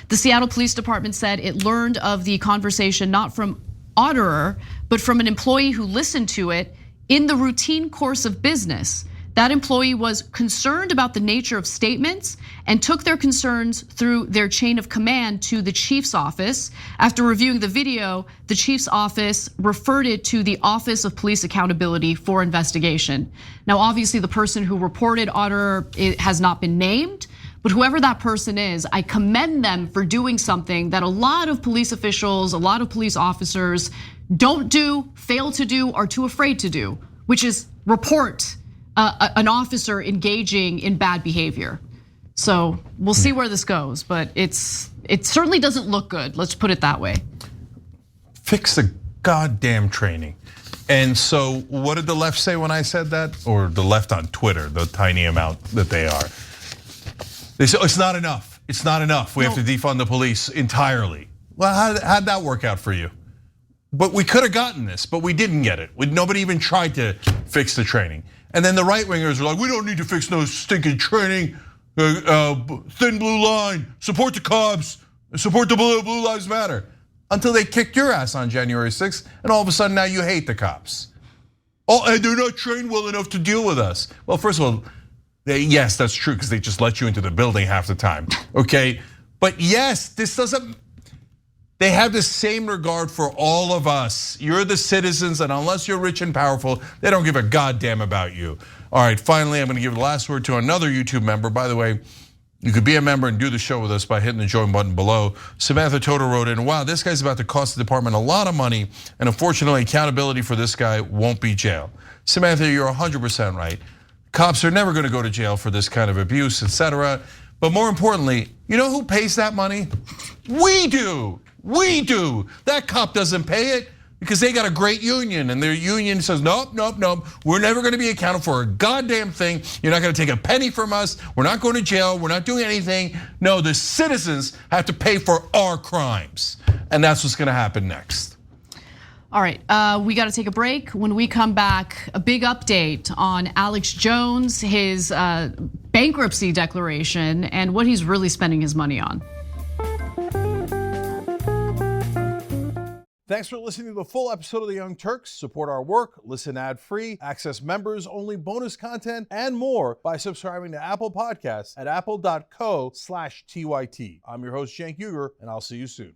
the Seattle Police Department said it learned of the conversation not from Otterer, but from an employee who listened to it in the routine course of business. That employee was concerned about the nature of statements and took their concerns through their chain of command to the chief's office. After reviewing the video, the chief's office referred it to the Office of Police Accountability for investigation. Now, obviously, the person who reported Otterer has not been named, but whoever that person is, I commend them for doing something that a lot of police officials, a lot of police officers don't do, fail to do, are too afraid to do, which is report an officer engaging in bad behavior. So we'll see where this goes, but it certainly doesn't look good. Let's put it that way. Fix the goddamn training. And so what did the left say when I said that? Or the left on Twitter, the tiny amount that they are. They said, it's not enough. It's not enough. We have to defund the police entirely. Well, how'd that work out for you? But we could have gotten this, but we didn't get it. Nobody even tried to fix the training. And then the right wingers were like, we don't need to fix no stinking training. Thin blue line, support the cops, support the Blue Lives Matter. Until they kicked your ass on January 6th, and all of a sudden now you hate the cops. Oh, and they're not trained well enough to deal with us. Well, first of all, yes, that's true, because they just let you into the building half the time, okay? But yes, this doesn't, they have the same regard for all of us. You're the citizens, and unless you're rich and powerful, they don't give a goddamn about you. All right, finally, I'm gonna give the last word to another YouTube member. By the way, you could be a member and do the show with us by hitting the join button below. Samantha Toto wrote in, wow, this guy's about to cost the department a lot of money, and unfortunately, accountability for this guy won't be jail. Samantha, you're 100% right. Cops are never gonna go to jail for this kind of abuse, etc. But more importantly, you know who pays that money? We do. We do. That cop doesn't pay it because they got a great union, and their union says, nope, nope, nope. We're never gonna be accountable for a goddamn thing. You're not gonna take a penny from us. We're not going to jail. We're not doing anything. No, the citizens have to pay for our crimes. And that's what's gonna happen next. All right, we gotta take a break. When we come back, a big update on Alex Jones, his bankruptcy declaration, and what he's really spending his money on. Thanks for listening to the full episode of The Young Turks. Support our work, listen ad-free, access members-only bonus content, and more by subscribing to Apple Podcasts at apple.co/TYT. I'm your host, Cenk Uygur, and I'll see you soon.